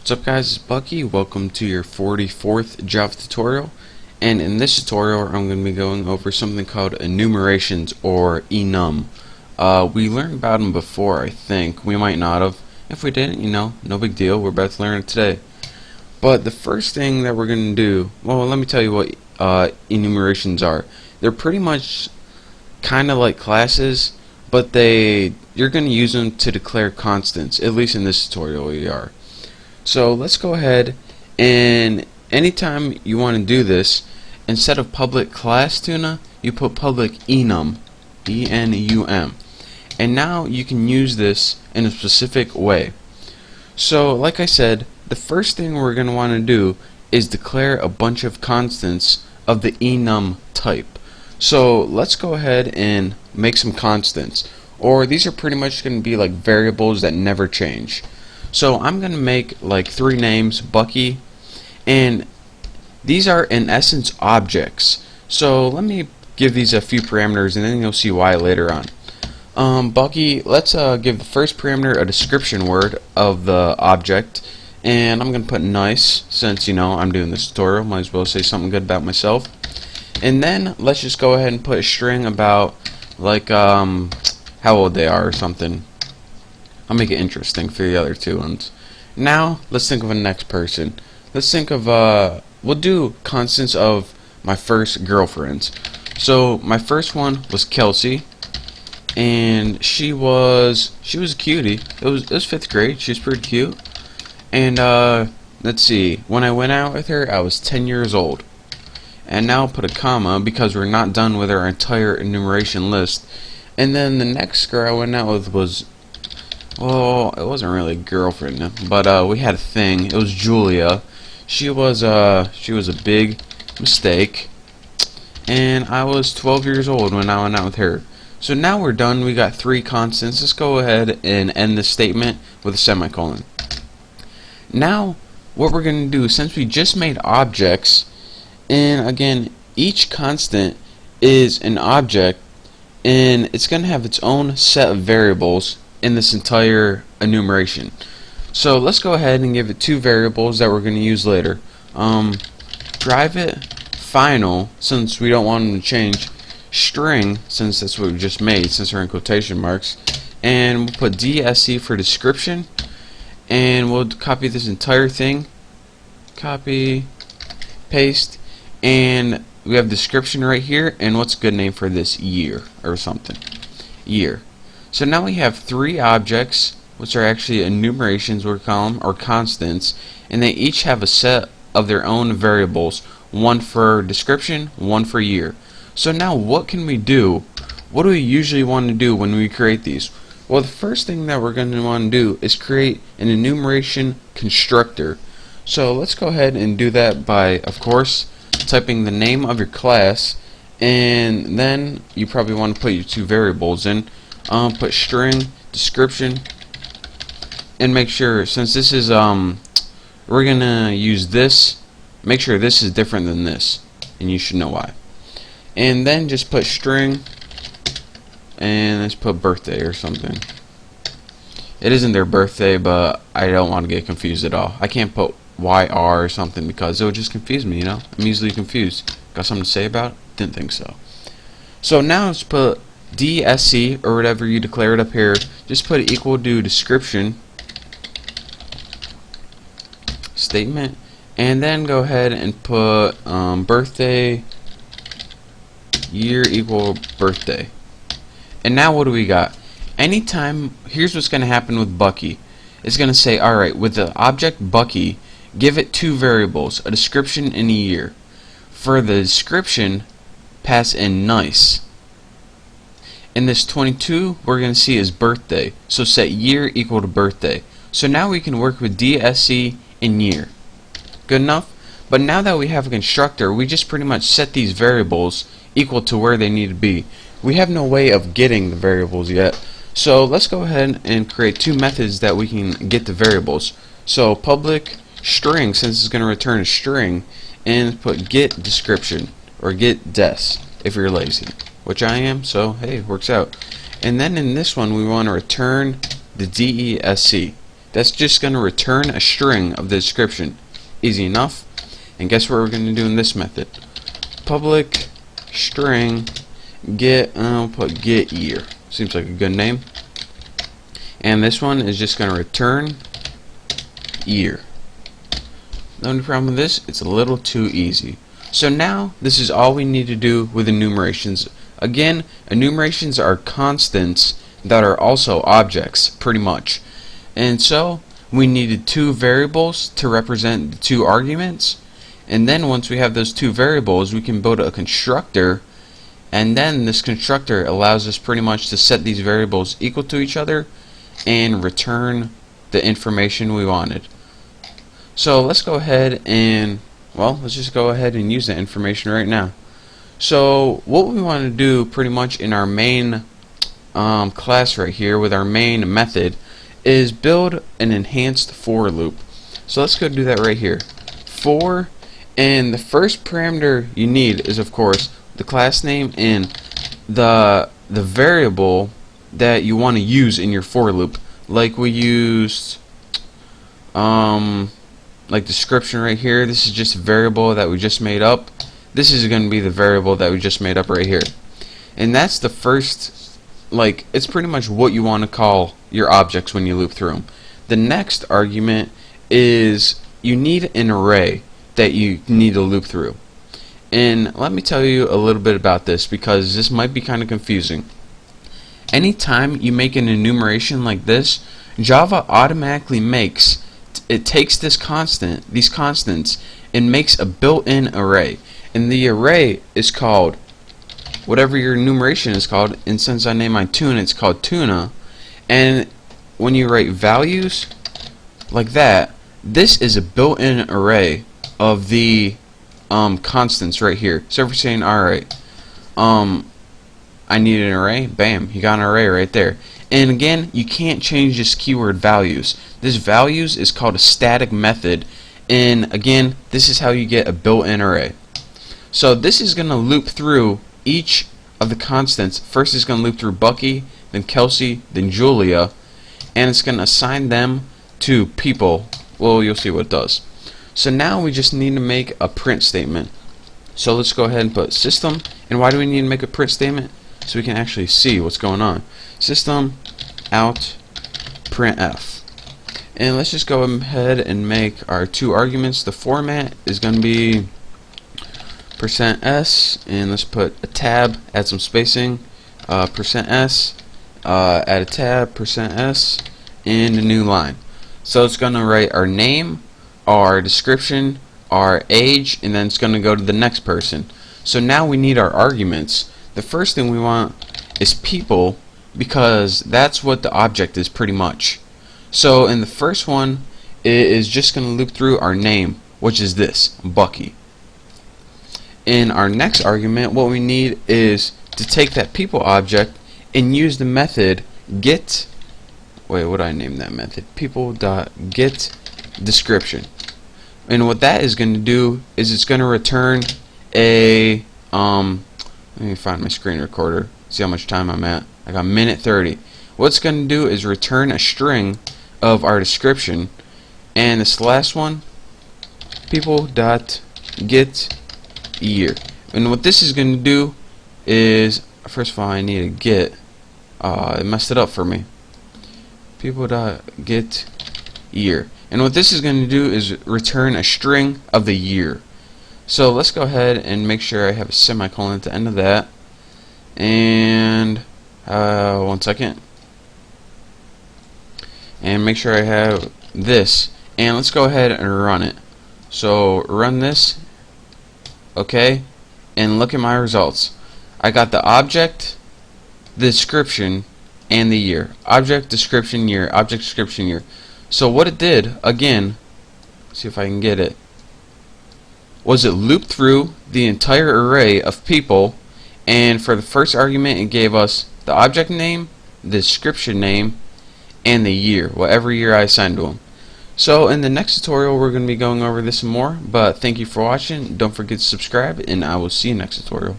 What's up guys, it's Bucky. Welcome to your 44th Java tutorial, and in this tutorial I'm going to be going over something called enumerations or enum. We learned about them before, I think. We might not have. If we didn't, no big deal. We're about to learn it today. But the first thing that we're going to do, well, let me tell you what enumerations are. They're pretty much kind of like classes, but you're going to use them to declare constants, at least in this tutorial we are. So let's go ahead, and anytime you want to do this, instead of public class tuna, you put public enum, E-N-U-M, and now you can use this in a specific way. So like I said, the first thing we're going to want to do is declare a bunch of constants of the enum type. So let's go ahead and make some constants, or these are pretty much going to be like variables that never change. So I'm going to make like 3 names, Bucky, and these are in essence objects. So let me give these a few parameters and then you'll see why later on. Bucky, let's give the first parameter a description word of the object, and I'm going to put nice, since I'm doing this tutorial, might as well say something good about myself. And then let's just go ahead and put a string about like how old they are or something. I'll make it interesting for the other 2 ones. Now, let's think of a next person. Let's think of, we'll do constants of my first girlfriends. So, my first one was Kelsey, and she was a cutie. It was 5th grade. She was pretty cute. And, let's see, when I went out with her, I was 10 years old. And now I'll put a comma, because we're not done with our entire enumeration list. And then the next girl I went out with was, well, it wasn't really a girlfriend, but we had a thing. It was Julia. She was a big mistake, and I was 12 years old when I went out with her. So now we're done. We got 3 constants. Let's go ahead and end this statement with a semicolon. Now, what we're going to do, since we just made objects, and again, each constant is an object, and it's going to have its own set of variables in this entire enumeration. So let's go ahead and give it 2 variables that we're going to use later. Private final, since we don't want them to change, string, since that's what we just made, since we're in quotation marks, and we'll put DSC for description, and we'll copy this entire thing, copy, paste, and we have description right here, and what's a good name for this? Year or something. Year. So now we have 3 objects, which are actually enumerations, we'll call them, or constants, and they each have a set of their own variables, 1 for description, 1 for year. So now what can we do? What do we usually want to do when we create these? Well, the first thing that we're going to want to do is create an enumeration constructor. So let's go ahead and do that by, of course, typing the name of your class, and then you probably want to put your 2 variables in. Put string, description, and make sure, since this is we're gonna use this, make sure this is different than this, and you should know why. And then just put string, and let's put birthday or something. It isn't their birthday, but I don't want to get confused at all. I can't put YR or something because it would just confuse me, I'm easily confused. Got something to say about it? Didn't think so. So now let's put DSC, or whatever you declare it up here, just put it equal to description statement, and then go ahead and put birthday year equal birthday. And now what do we got? Anytime, here's what's going to happen with Bucky. It's going to say, alright, with the object Bucky, give it 2 variables, a description and a year. For the description, pass in nice. In this 22, we're going to see is birthday, so set year equal to birthday. So now we can work with DSC and year. Good enough? But now that we have a constructor, we just pretty much set these variables equal to where they need to be. We have no way of getting the variables yet, so let's go ahead and create 2 methods that we can get the variables. So public string, since it's going to return a string, and put get description, or get des if you're lazy, which I am, so hey, it works out. And then in this one we want to return the DESC. that's just going to return a string of the description. Easy enough. And guess what we're going to do in this method? Public string get, I'll put get year. Seems like a good name. And this one is just going to return year. The only problem with this, it's a little too easy. So now this is all we need to do with enumerations. Again, enumerations are constants that are also objects, pretty much. And so we needed two variables to represent the two arguments. And then once we have those two variables, we can build a constructor. And then this constructor allows us pretty much to set these variables equal to each other and return the information we wanted. So let's go ahead and, well, let's just go ahead and use that information right now. So what we want to do pretty much in our main class right here with our main method is build an enhanced for loop. So let's go do that right here. For, and the first parameter you need is of course the class name and the variable that you want to use in your for loop. Like we used like description right here. This is just a variable that we just made up. This is going to be the variable that we just made up right here. And that's the first, like, it's pretty much what you want to call your objects when you loop through them. The next argument is you need an array that you need to loop through. And let me tell you a little bit about this because this might be kind of confusing. Anytime you make an enumeration like this, Java automatically makes, it takes these constants, and makes a built-in array. And the array is called whatever your enumeration is called, and since I named mine tuna, it's called tuna. And when you write values like that, this is a built-in array of the constants right here. So if we're saying, alright, I need an array, bam, you got an array right there. And again, you can't change this keyword values. This values is called a static method, and again, this is how you get a built-in array. So this is going to loop through each of the constants. First it's going to loop through Bucky, then Kelsey, then Julia, and it's going to assign them to people. Well, you'll see what it does. So now we just need to make a print statement. So let's go ahead and put system. And why do we need to make a print statement? So we can actually see what's going on. System out printf. And let's just go ahead and make our two arguments. The format is going to be %s, and let's put a tab, add some spacing, %s, add a tab, %s, and a new line. So it's going to write our name, our description, our age, and then it's going to go to the next person. So now we need our arguments. The first thing we want is people, because that's what the object is pretty much. So in the first one, it is just going to loop through our name, which is this, Bucky. In our next argument, what we need is to take that people object and use the method get, wait, what did I name that method? People.get description. And what that is going to do is it's going to return a let me find my screen recorder, see how much time I'm at. I got minute 30. What it's going to do is return a string of our description, and this last one, people.get year. And what this is going to do is, first of all, I need to get, it messed it up for me. People.get year. And what this is going to do is return a string of the year. So let's go ahead and make sure I have a semicolon at the end of that. And 1 second. And make sure I have this. And let's go ahead and run it. So run this. Okay. And look at my results. I got the object, the description, and the year. Object, description, year. Object, description, year. So what it did, again, see if I can get it, was it looped through the entire array of people, and for the first argument it gave us the object name, the description name, and the year, whatever year I assigned to them. So in the next tutorial we're going to be going over this some more, but thank you for watching. Don't forget to subscribe, and I will see you next tutorial.